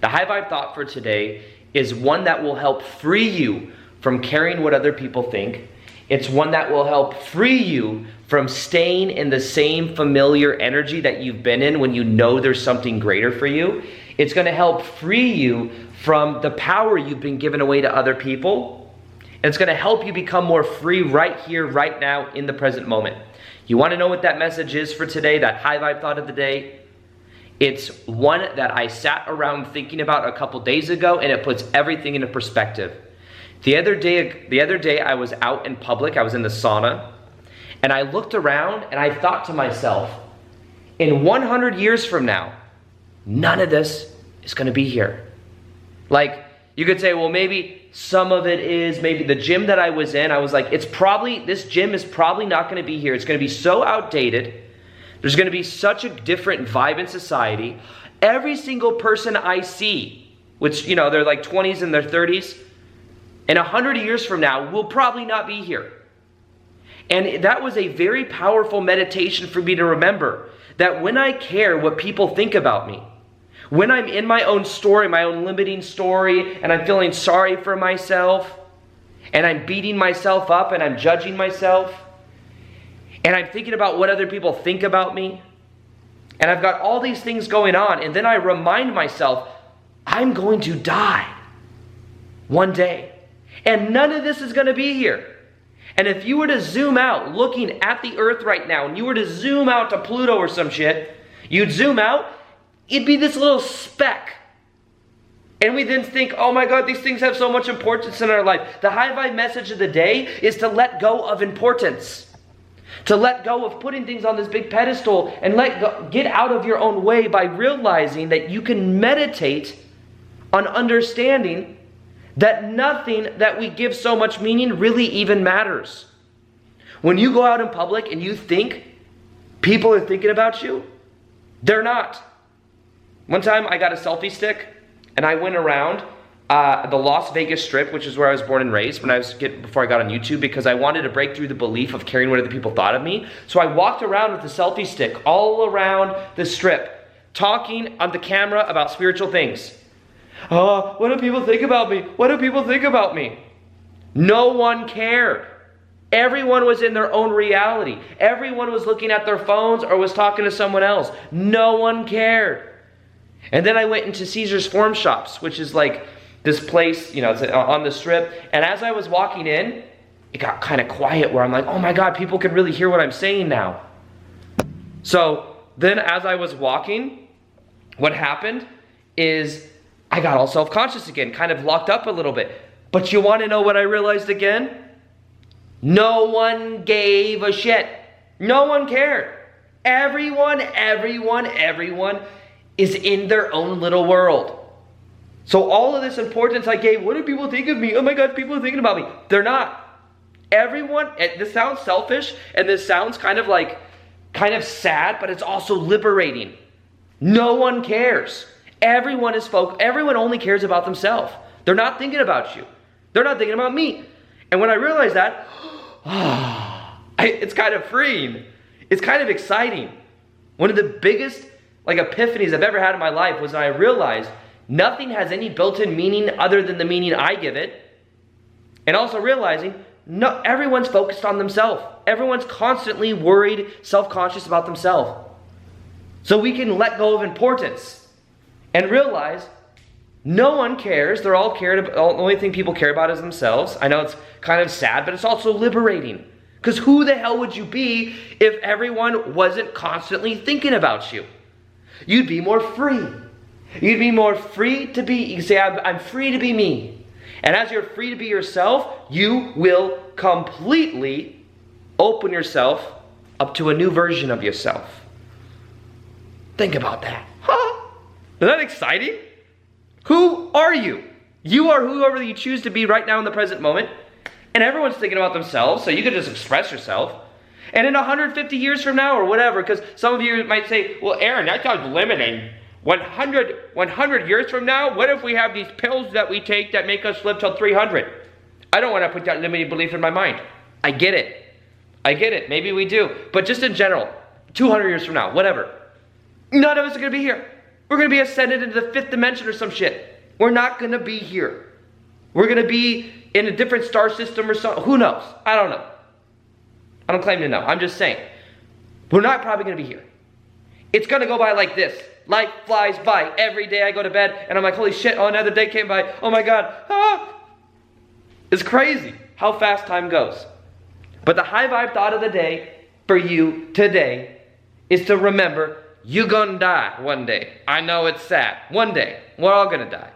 The high vibe thought for today is one that will help free you from caring what other people think. It's one that will help free you from staying in the same familiar energy that you've been in when you know there's something greater for you. It's going to help free you from the power you've been given away to other people. And it's going to help you become more free right here, right now, in the present moment. You want to know what that message is for today, that high vibe thought of the day? It's one that I sat around thinking about a couple days ago, and it puts everything into perspective. The other day I was out in public, I was in the sauna, and I looked around and I thought to myself, in 100 years from now, none of this is gonna be here. Like, you could say, well, maybe some of it is, maybe the gym that I was in, I was like, this gym is probably not gonna be here. It's gonna be so outdated. There's gonna be such a different vibe in society. Every single person I see, which, they're like 20s and their 30s, and 100 years from now will probably not be here. And that was a very powerful meditation for me to remember, that when I care what people think about me, when I'm in my own story, my own limiting story, and I'm feeling sorry for myself, and I'm beating myself up, and I'm judging myself, and I'm thinking about what other people think about me, and I've got all these things going on, and then I remind myself, I'm going to die one day. And none of this is going to be here. And if you were to zoom out, looking at the earth right now, and you were to zoom out to Pluto or some shit, you'd zoom out, it'd be this little speck. And we then think, oh my God, these things have so much importance in our life. The high vibe message of the day is to let go of importance. To let go of putting things on this big pedestal and get out of your own way by realizing that you can meditate on understanding that nothing that we give so much meaning really even matters. When you go out in public and you think people are thinking about you, they're not. One time I got a selfie stick and I went around the Las Vegas Strip, which is where I was born and raised before I got on YouTube, because I wanted to break through the belief of caring what other people thought of me. So I walked around with the selfie stick all around the strip, talking on the camera about spiritual things. Oh, what do people think about me? What do people think about me? No one cared. Everyone was in their own reality. Everyone was looking at their phones or was talking to someone else. No one cared. And then I went into Caesar's Forum Shops, which is like this place, it's on the strip. And as I was walking in, it got kind of quiet where I'm like, oh my God, people can really hear what I'm saying now. So then as I was walking, what happened is I got all self-conscious again, kind of locked up a little bit. But you want to know what I realized again? No one gave a shit. No one cared. Everyone is in their own little world. So all of this importance I gave, what do people think of me? Oh my God, people are thinking about me. They're not. Everyone, this sounds selfish, and this sounds kind of sad, but it's also liberating. No one cares. Everyone only cares about themselves. They're not thinking about you. They're not thinking about me. And when I realized that, it's kind of freeing. It's kind of exciting. One of the biggest epiphanies I've ever had in my life was when I realized nothing has any built-in meaning other than the meaning I give it. And also realizing everyone's focused on themselves. Everyone's constantly worried, self-conscious about themselves. So we can let go of importance and realize no one cares. They're all cared about. The only thing people care about is themselves. I know it's kind of sad, but it's also liberating. Because who the hell would you be if everyone wasn't constantly thinking about you? You'd be more free. You'd be more free to be. You can say, I'm free to be me. And as you're free to be yourself, you will completely open yourself up to a new version of yourself. Think about that. Isn't that exciting? Who are you? You are whoever you choose to be right now in the present moment. And everyone's thinking about themselves, so you can just express yourself. And in 150 years from now or whatever, because some of you might say, well, Aaron, that sounds limiting. 100 years from now, what if we have these pills that we take that make us live till 300? I don't want to put that limiting belief in my mind. I get it. Maybe we do. But just in general, 200 years from now, whatever. None of us are going to be here. We're gonna be ascended into the 5th dimension or some shit. We're not gonna be here. We're gonna be in a different star system or something. Who knows? I don't know. I don't claim to know. I'm just saying. We're not probably gonna be here. It's gonna go by like this. Life flies by. Every day I go to bed and I'm like, holy shit, oh, another day came by. Oh my God. Ah. It's crazy how fast time goes. But the high vibe thought of the day for you today is to remember you're gonna die one day. I know it's sad. One day. We're all gonna die.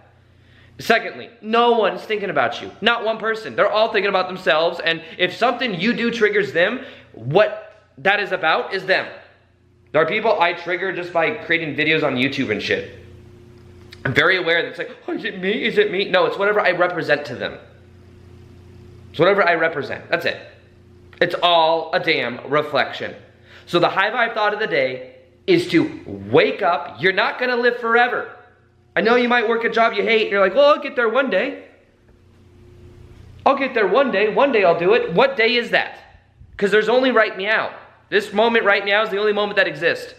Secondly, no one's thinking about you. Not one person. They're all thinking about themselves, and if something you do triggers them, what that is about is them. There are people I trigger just by creating videos on YouTube and shit. I'm very aware that it's like, oh, is it me? Is it me? No, it's whatever I represent to them. It's whatever I represent. That's it. It's all a damn reflection. So the high vibe thought of the day is to wake up. You're not gonna live forever. I know you might work a job you hate, and you're like, well, I'll get there one day. I'll get there one day. One day I'll do it. What day is that? Because there's only right now. This moment right now is the only moment that exists.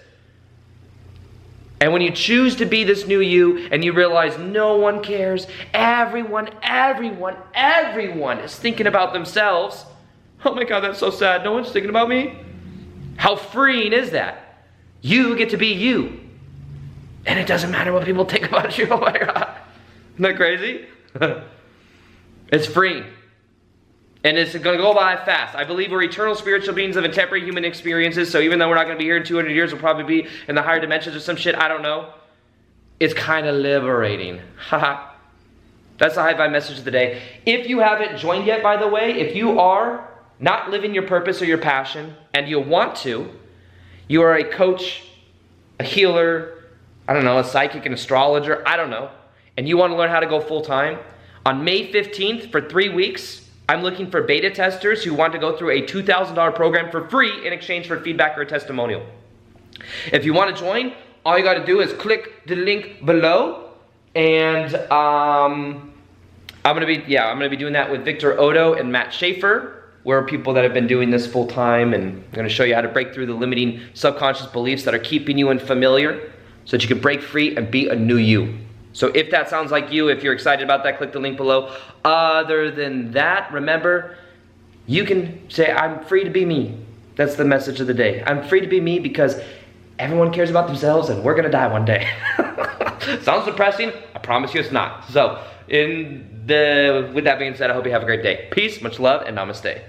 And when you choose to be this new you, and you realize no one cares, everyone is thinking about themselves. Oh my God, that's so sad. No one's thinking about me. How freeing is that? You get to be you. And it doesn't matter what people think about you. Oh my God. Isn't that crazy? It's freeing. And it's going to go by fast. I believe we're eternal spiritual beings living temporary human experiences. So even though we're not going to be here in 200 years, we'll probably be in the higher dimensions or some shit. I don't know. It's kind of liberating. Haha. That's the high vibe message of the day. If you haven't joined yet, by the way, if you are not living your purpose or your passion, and you want to, you are a coach, a healer, I don't know, a psychic, an astrologer, I don't know, and you want to learn how to go full time, on May 15th for 3 weeks, I'm looking for beta testers who want to go through a $2,000 program for free in exchange for feedback or a testimonial. If you want to join, all you got to do is click the link below, and I'm gonna be doing that with Victor Odo and Matt Schaefer. We're people that have been doing this full time, and I'm gonna show you how to break through the limiting subconscious beliefs that are keeping you in familiar so that you can break free and be a new you. So if that sounds like you, if you're excited about that, click the link below. Other than that, remember, you can say, I'm free to be me. That's the message of the day. I'm free to be me because everyone cares about themselves and we're gonna die one day. Sounds depressing? I promise you it's not. So, with that being said, I hope you have a great day. Peace, much love, and namaste.